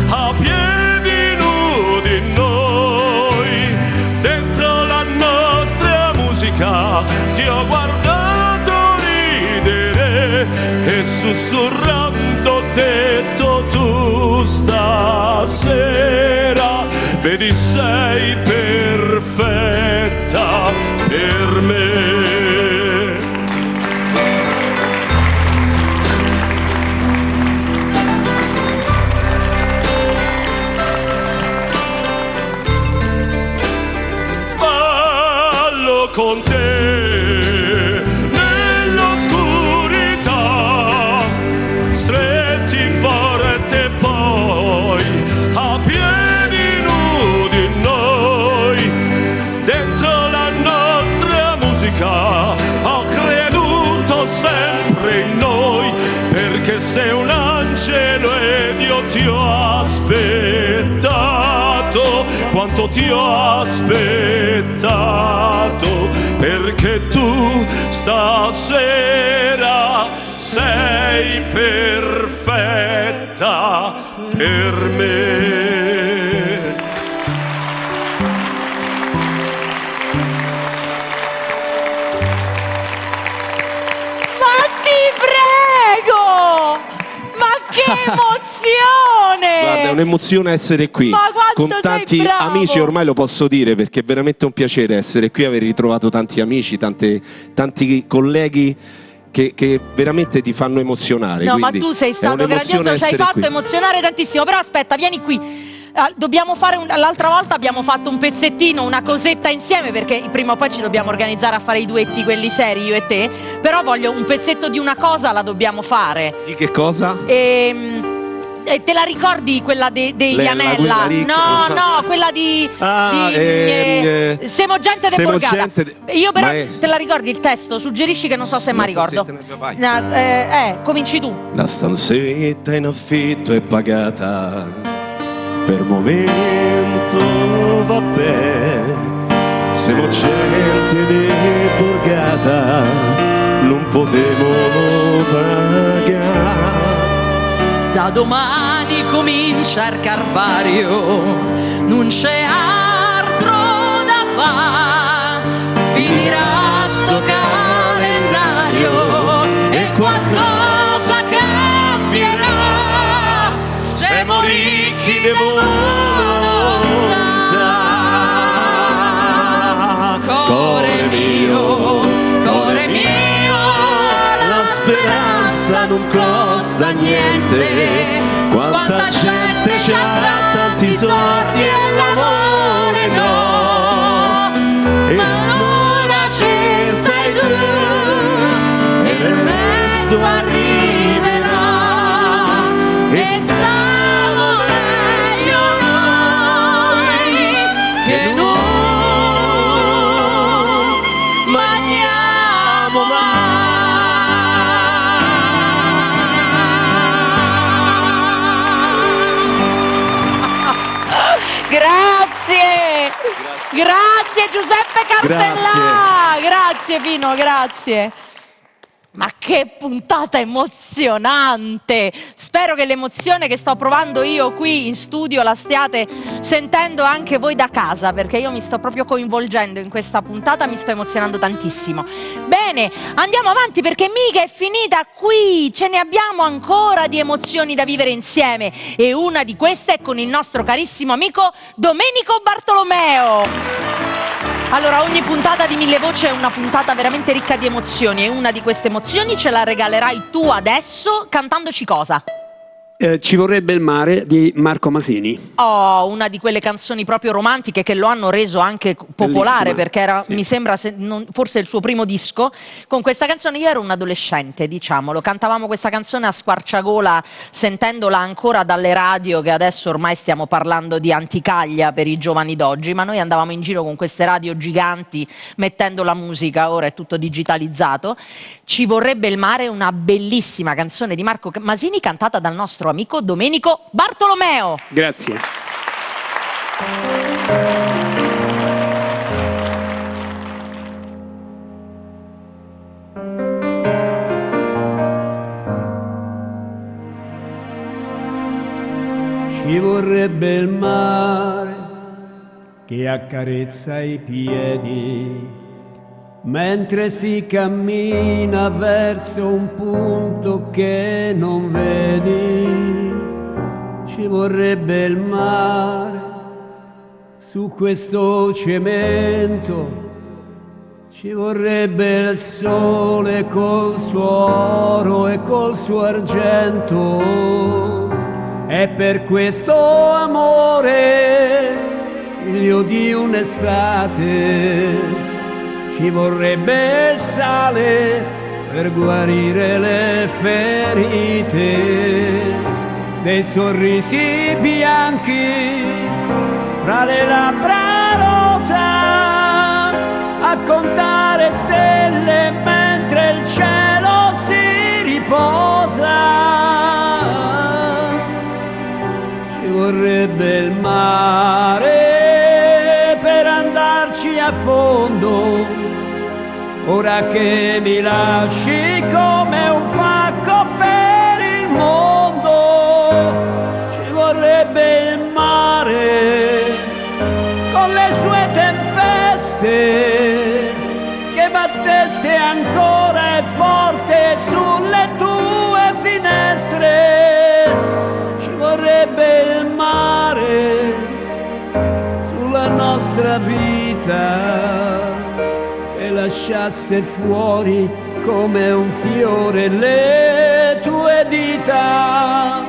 [SPEAKER 4] a piedi nudi noi, dentro la nostra musica. Ti ho guardato ridere e sussurrando ho detto: tu stasera vedi sei perfetta per me. Ballo con te nell'oscurità, stretti forte poi, a piedi nudi noi, dentro la
[SPEAKER 7] ti ho aspettato, perché tu stasera sei perfetta per me.
[SPEAKER 2] Ma ti prego! Ma che emozione!
[SPEAKER 8] Guarda, è un'emozione essere qui.
[SPEAKER 2] Ma quanto
[SPEAKER 8] con tanti
[SPEAKER 2] sei bravo!
[SPEAKER 8] amici, ormai lo posso dire, perché è veramente un piacere essere qui, aver ritrovato tanti amici, tanti colleghi che veramente ti fanno emozionare.
[SPEAKER 2] No, ma
[SPEAKER 8] quindi
[SPEAKER 2] tu sei
[SPEAKER 8] è
[SPEAKER 2] stato
[SPEAKER 8] un'emozione
[SPEAKER 2] grandioso, ci hai
[SPEAKER 8] essere
[SPEAKER 2] fatto
[SPEAKER 8] qui.
[SPEAKER 2] emozionare tantissimo. Però aspetta, vieni qui. Dobbiamo fare l'altra volta abbiamo fatto un pezzettino, una cosetta insieme, perché prima o poi ci dobbiamo organizzare a fare i duetti, quelli seri, io e te. Però voglio un pezzetto di una cosa, la dobbiamo fare.
[SPEAKER 8] Di che cosa?
[SPEAKER 2] Te la ricordi quella degli
[SPEAKER 8] Quella
[SPEAKER 2] Anella?
[SPEAKER 8] ricca.
[SPEAKER 2] No, quella di Siamo gente de
[SPEAKER 8] Siamo
[SPEAKER 2] Borgata.
[SPEAKER 8] gente
[SPEAKER 2] Io però
[SPEAKER 8] Maestro.
[SPEAKER 2] te la ricordi il testo? Suggerisci, che non so se mai ricordo. Cominci tu.
[SPEAKER 8] La stanzetta in affitto è pagata, per momento vabbè. Siamo gente di Borgata, non potevo pagare.
[SPEAKER 1] Da domani comincia il Calvario, non c'è altro da fare. Finirà sto calendario e qualcosa cambierà. Siamo ricchi di volontà. Cuore mio, la speranza non costa niente.
[SPEAKER 8] Quanta gente c'ha tanti soldi e l'amore no.
[SPEAKER 1] Ma ora ci sei tu e il resto arriverà. E stiamo meglio noi che non mangiamo
[SPEAKER 2] Grazie Giuseppe Cartellà. Grazie Pino, grazie. Ma che puntata emozionante! Spero che l'emozione che sto provando io qui in studio la stiate sentendo anche voi da casa, perché io mi sto proprio coinvolgendo in questa puntata, mi sto emozionando tantissimo. Bene, andiamo avanti, perché mica è finita qui, ce ne abbiamo ancora di emozioni da vivere insieme, e una di queste è con il nostro carissimo amico Domenico Bartolomeo. Allora, ogni puntata di Mille Voci è una puntata veramente ricca di emozioni, e una di queste emozioni ce la regalerai tu adesso cantandoci cosa?
[SPEAKER 9] Ci vorrebbe il mare di Marco Masini.
[SPEAKER 2] Oh, una di quelle canzoni proprio romantiche che lo hanno reso anche popolare,
[SPEAKER 9] Bellissima.
[SPEAKER 2] perché era,
[SPEAKER 9] Sì.
[SPEAKER 2] mi sembra, forse il suo primo disco. Con questa canzone io ero un adolescente, diciamolo, cantavamo questa canzone a squarciagola, sentendola ancora dalle radio, che adesso ormai stiamo parlando di anticaglia per i giovani d'oggi, ma noi andavamo in giro con queste radio giganti mettendo la musica, ora è tutto digitalizzato. Ci vorrebbe il mare, una bellissima canzone di Marco Masini cantata dal nostro amico Domenico Bartolomeo.
[SPEAKER 9] Grazie.
[SPEAKER 10] Ci vorrebbe il mare che accarezza i piedi mentre si cammina verso un punto che non vedi. Ci vorrebbe il mare su questo cemento, ci vorrebbe il sole col suo oro e col suo argento. E per questo amore, figlio di un'estate, ci vorrebbe il sale per guarire le ferite, dei sorrisi bianchi fra le labbra rosa, a contare stelle mentre il cielo si riposa. Ci vorrebbe il mare ora che mi lasci come un pacco per il mondo. Ci vorrebbe il mare con le sue tempeste, che battesse ancora e forte sulle tue finestre. Ci vorrebbe il mare sulla nostra vita, che lasciasse fuori come un fiore le tue dita,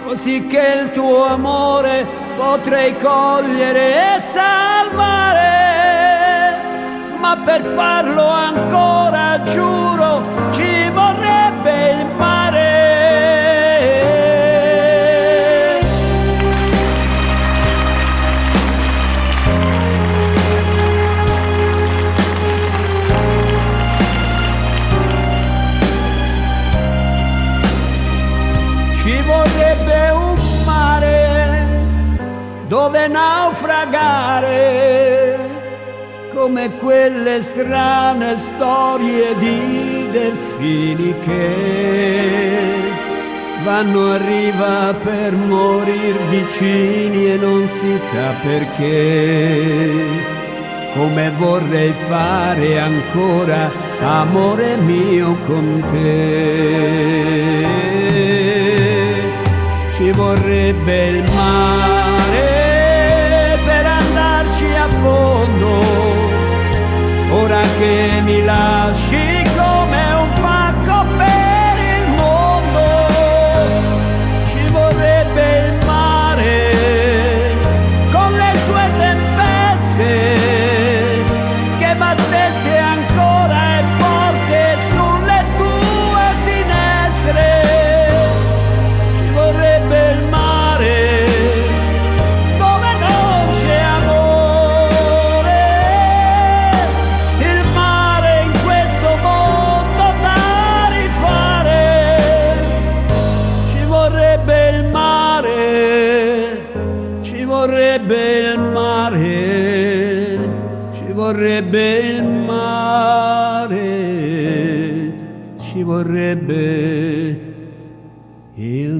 [SPEAKER 10] così che il tuo amore potrei cogliere e salvare. Ma per farlo ancora, giuro, ci vorrebbe il mare. Ci vorrebbe un mare dove naufragare, come quelle strane storie di delfini che vanno a riva per morir vicini e non si sa perché. Come vorrei fare ancora, amore mio, con te. Ci vorrebbe il mare per andarci a fondo, ora che mi lasci come un pacco per il mondo. Ci vorrebbe il mare con le sue tempeste, che battesse ancora e forte sulle tue finestre. Ci vorrebbe il mare dove non c'è amore, il mare in questo mondo da rifare. Ci vorrebbe il mare, ci vorrebbe il mare, ci vorrebbe il mare, ci vorrebbe il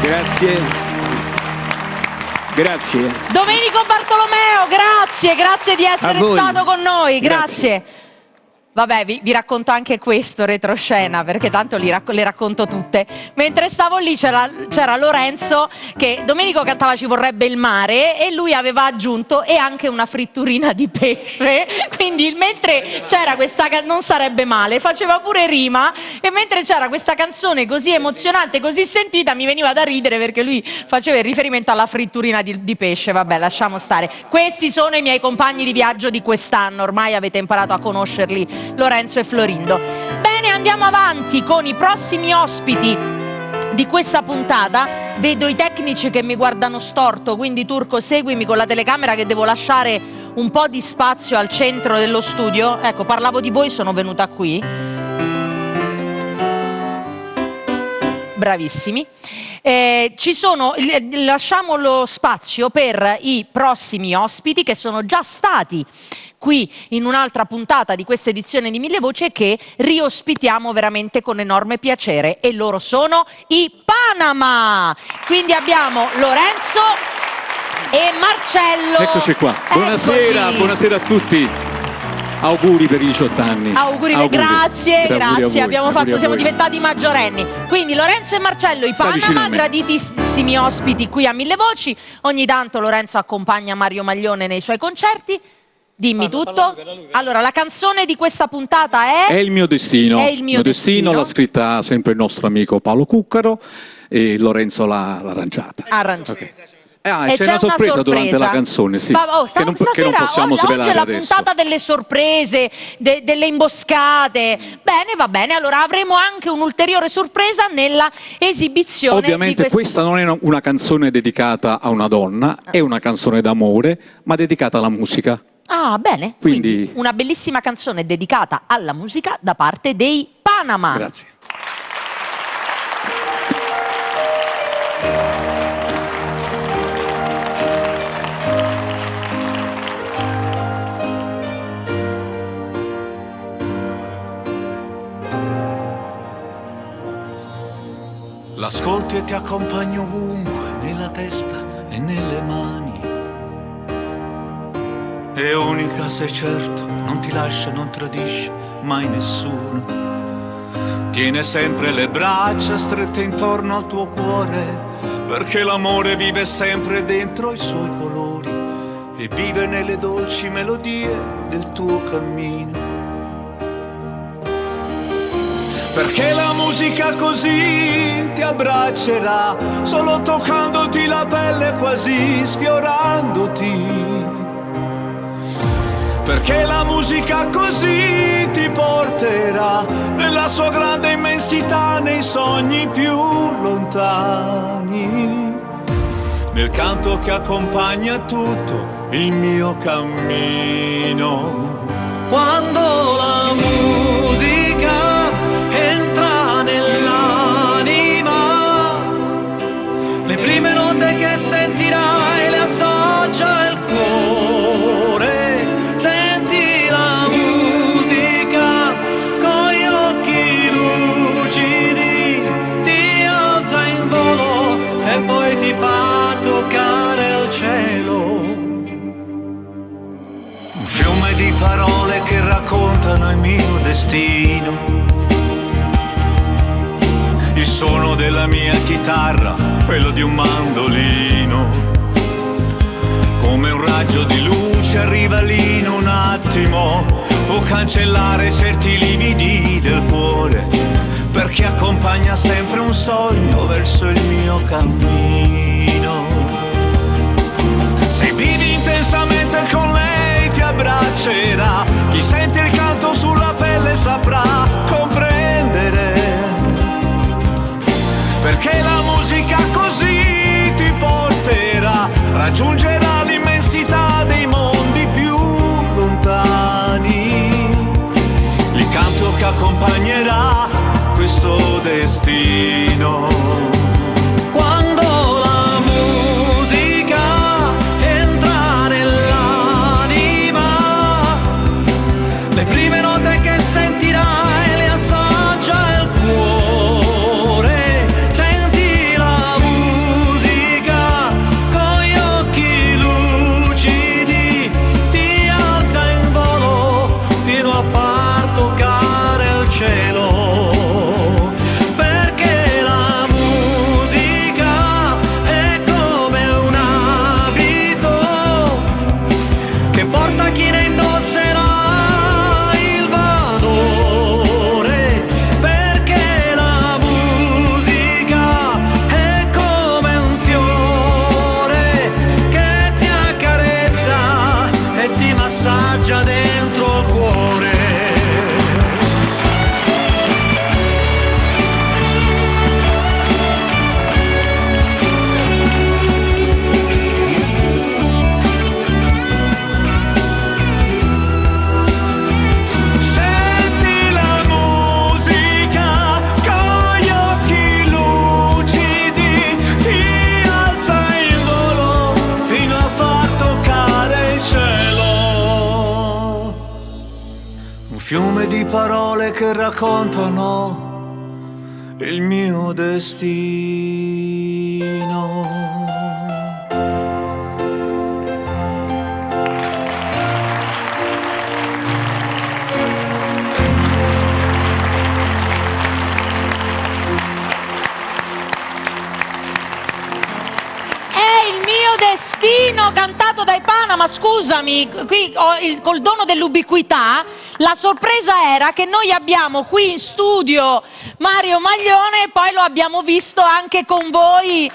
[SPEAKER 9] Grazie. Grazie.
[SPEAKER 2] Domenico Bartolomeo, grazie di essere stato con noi, grazie. Vabbè, vi racconto anche questo retroscena, perché tanto le racconto tutte. Mentre stavo lì c'era Lorenzo, che Domenico cantava Ci vorrebbe il mare, e lui aveva aggiunto e anche una fritturina di pesce. Quindi mentre c'era questa non sarebbe male, faceva pure rima, e mentre c'era questa canzone così emozionante, così sentita, mi veniva da ridere perché lui faceva il riferimento alla fritturina di pesce. Vabbè, lasciamo stare. Questi sono i miei compagni di viaggio di quest'anno, ormai avete imparato a conoscerli, Lorenzo e Florindo. Bene, andiamo avanti con i prossimi ospiti di questa puntata. Vedo i tecnici che mi guardano storto, quindi Turco, seguimi con la telecamera che devo lasciare un po' di spazio al centro dello studio. Ecco, parlavo di voi, sono venuta qui. Bravissimi. Lasciamo lo spazio per i prossimi ospiti che sono già stati qui in un'altra puntata di questa edizione di Mille Voci e che riospitiamo veramente con enorme piacere, e loro sono i Panama. Quindi abbiamo Lorenzo e Marcello.
[SPEAKER 11] Eccoci qua. Buonasera,
[SPEAKER 2] Eccoci.
[SPEAKER 11] Buonasera a tutti. Auguri per i 18 anni.
[SPEAKER 2] Auguri. Grazie. Siamo diventati maggiorenni. Quindi Lorenzo e Marcello, i Panama, graditissimi ospiti qui a Mille Voci. Ogni tanto Lorenzo accompagna Mario Maglione nei suoi concerti. Dimmi tutto. Allora, la canzone di questa puntata è?
[SPEAKER 11] È il mio destino.
[SPEAKER 2] È il mio destino.
[SPEAKER 11] L'ha scritta sempre il nostro amico Paolo Cuccaro e Lorenzo l'ha arrangiata.
[SPEAKER 2] Okay.
[SPEAKER 11] C'è una sorpresa durante la canzone, sì. Che non possiamo svelare
[SPEAKER 2] oggi è la
[SPEAKER 11] adesso.
[SPEAKER 2] puntata delle sorprese, delle imboscate. Bene, va bene. Allora avremo anche un'ulteriore sorpresa nella esibizione.
[SPEAKER 11] Ovviamente questa non è una canzone dedicata a una donna, è una canzone d'amore, ma dedicata alla musica.
[SPEAKER 2] Ah, bene.
[SPEAKER 11] Quindi
[SPEAKER 2] una bellissima canzone dedicata alla musica da parte dei Panama.
[SPEAKER 11] Grazie.
[SPEAKER 12] L'ascolti e ti accompagni ovunque, nella testa e nelle mani. È unica, sei certo, non ti lascia, non tradisce mai nessuno. Tiene sempre le braccia strette intorno al tuo cuore, perché l'amore vive sempre dentro i suoi colori e vive nelle dolci melodie del tuo cammino. Perché la musica così ti abbraccerà, solo toccandoti la pelle, quasi sfiorandoti. Perché la musica così ti porterà nella sua grande immensità, nei sogni più lontani, nel canto che accompagna tutto il mio cammino.
[SPEAKER 10] Quando la musica entra nell'anima, le prime note che sentirai le assaggia il cuore. Senti la musica con gli occhi lucidi, ti alza in volo e poi ti fa toccare il cielo.
[SPEAKER 12] Un fiume di parole che raccontano il mio destino, il suono della mia chitarra, quello di un mandolino. Come un raggio di luce arriva lì in un attimo, può cancellare certi lividi del cuore, perché accompagna sempre un sogno verso il mio cammino. Se vivi intensamente con lei ti abbraccerà, chi sente il canto sulla pelle saprà comprendere, perché la musica così ti porterà, raggiungerà l'immensità dei mondi più lontani, il canto che accompagnerà questo destino.
[SPEAKER 10] Quando la musica entra nell'anima, le prime note che sentirai le assaggia il cuore. Senti la musica con gli occhi lucidi, ti alza in volo fino a far toccare il cielo. Perché la musica è come un abito che porta chi ne indosserà il valore. Perché la musica è come un fiore che ti accarezza e ti massaggia dentro il cuore.
[SPEAKER 12] Senti la musica con gli occhi lucidi, ti alza in volo fino a far toccare il cielo. Un fiume di parole che raccontano il mio destino.
[SPEAKER 2] È il mio destino, cantato dai Panama. Scusami, qui col dono dell'ubiquità, la sorpresa era che noi abbiamo qui in studio Mario Maglione e poi lo abbiamo visto anche con voi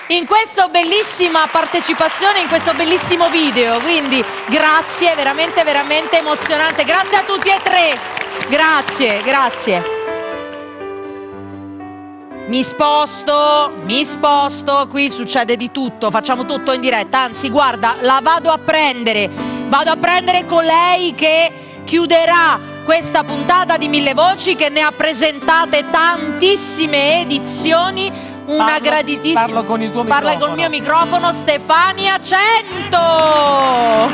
[SPEAKER 2] in questa bellissima partecipazione, in questo bellissimo video. Quindi grazie, veramente veramente emozionante. Grazie a tutti e tre. Grazie, grazie. Mi sposto, qui succede di tutto, facciamo tutto in diretta, anzi guarda, la vado a prendere colei che chiuderà questa puntata di Mille Voci, che ne ha presentate tantissime edizioni, una graditissima...
[SPEAKER 13] Parlo con il tuo microfono.
[SPEAKER 2] Parla col mio microfono, Stefania Cento!
[SPEAKER 13] A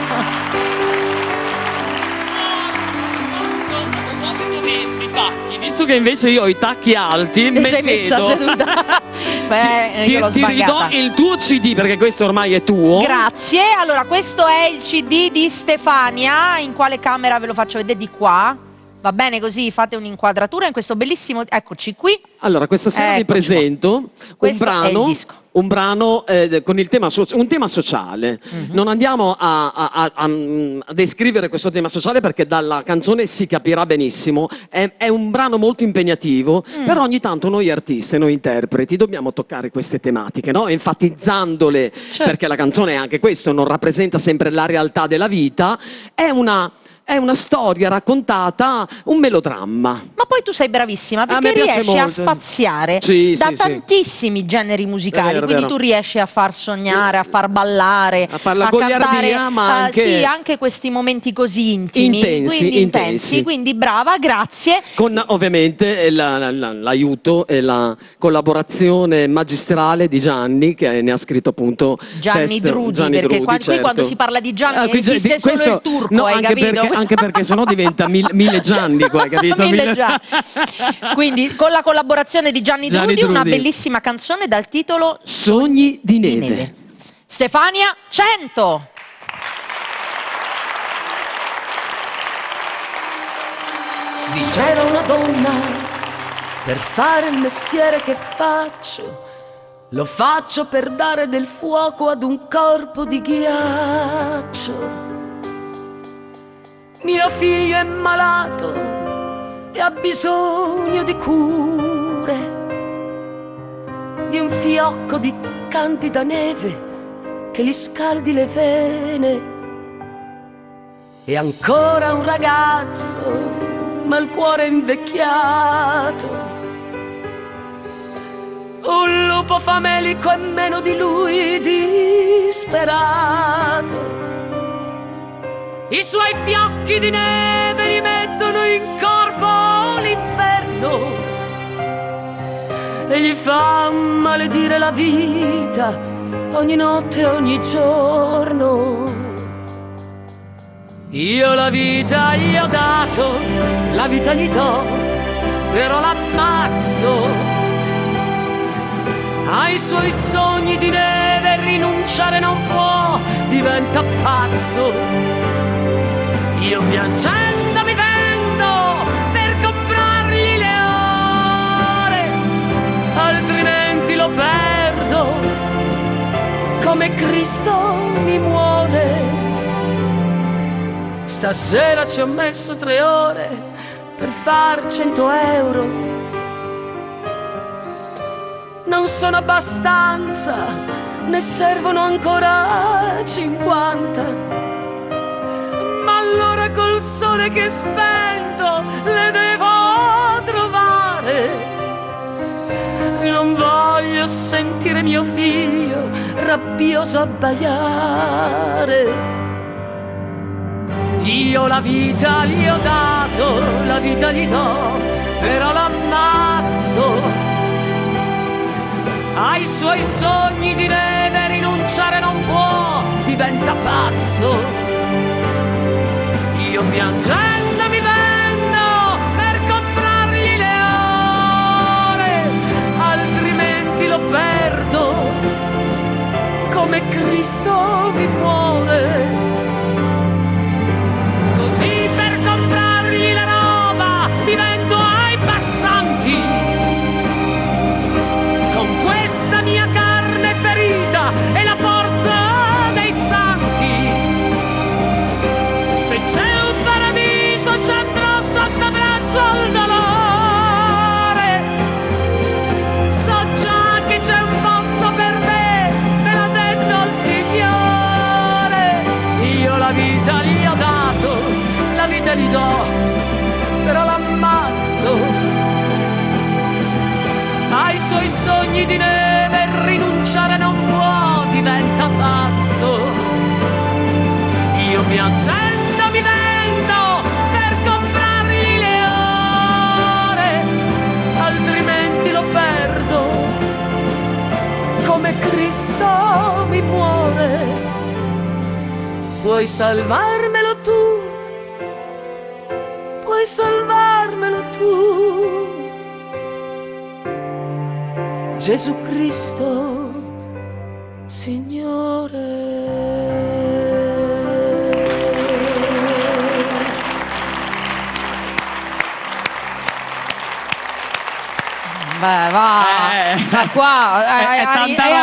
[SPEAKER 13] proposito di pacchi, Visto che invece io ho i tacchi alti,
[SPEAKER 2] Ti
[SPEAKER 13] me
[SPEAKER 2] sei messa
[SPEAKER 13] siedo.
[SPEAKER 2] seduta. Beh, io l'ho
[SPEAKER 13] Ti ridò
[SPEAKER 2] sbagliata.
[SPEAKER 13] il tuo CD perché questo ormai è tuo.
[SPEAKER 2] Grazie. Allora, questo è il CD di Stefania. In quale camera ve lo faccio vedere? Di qua. Va bene così? Fate un'inquadratura in questo bellissimo... Eccoci qui.
[SPEAKER 13] Allora, questa sera vi
[SPEAKER 2] Eccoci
[SPEAKER 13] presento un
[SPEAKER 2] Questo è il disco.
[SPEAKER 13] brano con il tema un tema sociale. Non andiamo a descrivere questo tema sociale perché dalla canzone si capirà benissimo. È un brano molto impegnativo, però ogni tanto noi artisti e noi interpreti dobbiamo toccare queste tematiche, no? Enfatizzandole, perché la canzone è anche questo, non rappresenta sempre la realtà della vita, è una storia raccontata, un melodramma.
[SPEAKER 2] Ma poi tu sei bravissima perché
[SPEAKER 13] me piace
[SPEAKER 2] riesci a
[SPEAKER 13] molto.
[SPEAKER 2] spaziare
[SPEAKER 13] Sì,
[SPEAKER 2] da
[SPEAKER 13] sì, sì.
[SPEAKER 2] tantissimi generi musicali,
[SPEAKER 13] È vero,
[SPEAKER 2] quindi
[SPEAKER 13] vero.
[SPEAKER 2] tu riesci a far sognare, a far ballare,
[SPEAKER 13] A far la
[SPEAKER 2] cantare,
[SPEAKER 13] goliardia, ma anche...
[SPEAKER 2] sì, anche questi momenti così intimi,
[SPEAKER 13] Intensi,
[SPEAKER 2] quindi
[SPEAKER 13] intensi.
[SPEAKER 2] quindi brava, grazie.
[SPEAKER 13] Con ovviamente l'aiuto e la collaborazione magistrale di Gianni, che ne ha scritto appunto
[SPEAKER 2] Gianni Drudi, perché qui
[SPEAKER 13] certo.
[SPEAKER 2] quando si parla di Gianni
[SPEAKER 13] Qui
[SPEAKER 2] esiste
[SPEAKER 13] questo-
[SPEAKER 2] solo il turco,
[SPEAKER 13] no,
[SPEAKER 2] hai
[SPEAKER 13] anche
[SPEAKER 2] capito?
[SPEAKER 13] anche perché sennò diventa mille Gianni qua, hai capito?
[SPEAKER 2] Mille Gianni. Quindi con la collaborazione di Gianni Drudi, una bellissima canzone dal titolo
[SPEAKER 13] Sogni di neve.
[SPEAKER 2] Stefania 100.
[SPEAKER 1] Vi c'era una donna per fare il mestiere che faccio. Lo faccio per dare del fuoco ad un corpo di ghiaccio. Mio figlio è malato e ha bisogno di cure, di un fiocco di candida neve che gli scaldi le vene. E ancora un ragazzo, ma il cuore è invecchiato. Un lupo famelico e meno di lui disperato. I suoi fiocchi di neve gli mettono in corpo l'inferno e gli fa maledire la vita ogni notte e ogni giorno. Io la vita gli ho dato, la vita gli do, però l'ammazzo. Ai suoi sogni di neve rinunciare non può, diventa pazzo. Io piangendo mi vendo per comprargli le ore, altrimenti lo perdo come Cristo mi muore. Stasera ci ho messo 3 ore per far 100 euro. Non sono abbastanza, ne servono ancora 50. Ma allora col sole che è spento le devo trovare. Non voglio sentire mio figlio rabbioso abbaiare. Io la vita gli ho dato, la vita gli do, però l'ammazzo. Ai suoi sogni di neve rinunciare non può, diventa pazzo. Io piangendo mi vendo per comprargli le ore, altrimenti lo perdo come Cristo mi muore. Così per comprargli la roba mi vendo ai passanti. Con questa mia carne ferita e la forza dei santi. Se c'è un paradiso ci andrò sotto braccio al dolore. So già che c'è un posto per me, me l'ha detto il Signore. Io la vita gli ho dato, la vita gli do, però l'ammazzo. Ai suoi sogni di neve rinunciare non può, diventa pazzo. Io piangendo mi vendo per comprargli le ore, altrimenti lo perdo come Cristo mi muore. Puoi salvarmelo tu, puoi salvarmelo dammelo tu, Gesù Cristo, Signore.
[SPEAKER 2] Beh, va, ma qua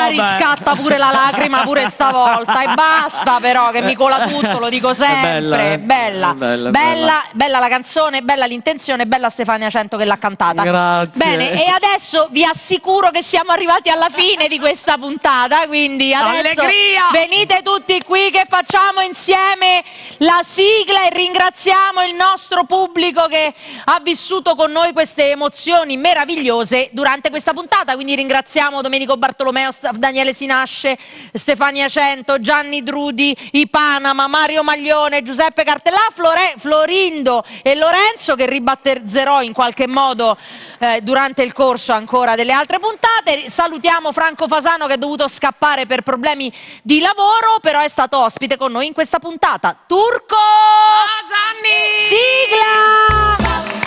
[SPEAKER 2] riscatta pure la lacrima pure stavolta e basta però che mi cola tutto, lo dico sempre. Bella la canzone, bella l'intenzione, bella Stefania Cento che l'ha cantata.
[SPEAKER 13] Grazie.
[SPEAKER 2] Bene, e adesso vi assicuro che siamo arrivati alla fine di questa puntata, quindi adesso venite tutti qui che facciamo insieme la sigla e ringraziamo il nostro pubblico che ha vissuto con noi queste emozioni meravigliose durante questa puntata, quindi ringraziamo Domenico Bartolomeo, Daniele Sinasce, Stefania Cento, Gianni Drudi, I Panama, Mario Maglione, Giuseppe Cartellà, Florindo e Lorenzo, che ribattezzerò in qualche modo durante il corso ancora delle altre puntate. Salutiamo Franco Fasano che è dovuto scappare per problemi di lavoro, però è stato ospite con noi in questa puntata. Turco!
[SPEAKER 1] Ciao Gianni!
[SPEAKER 2] Sigla!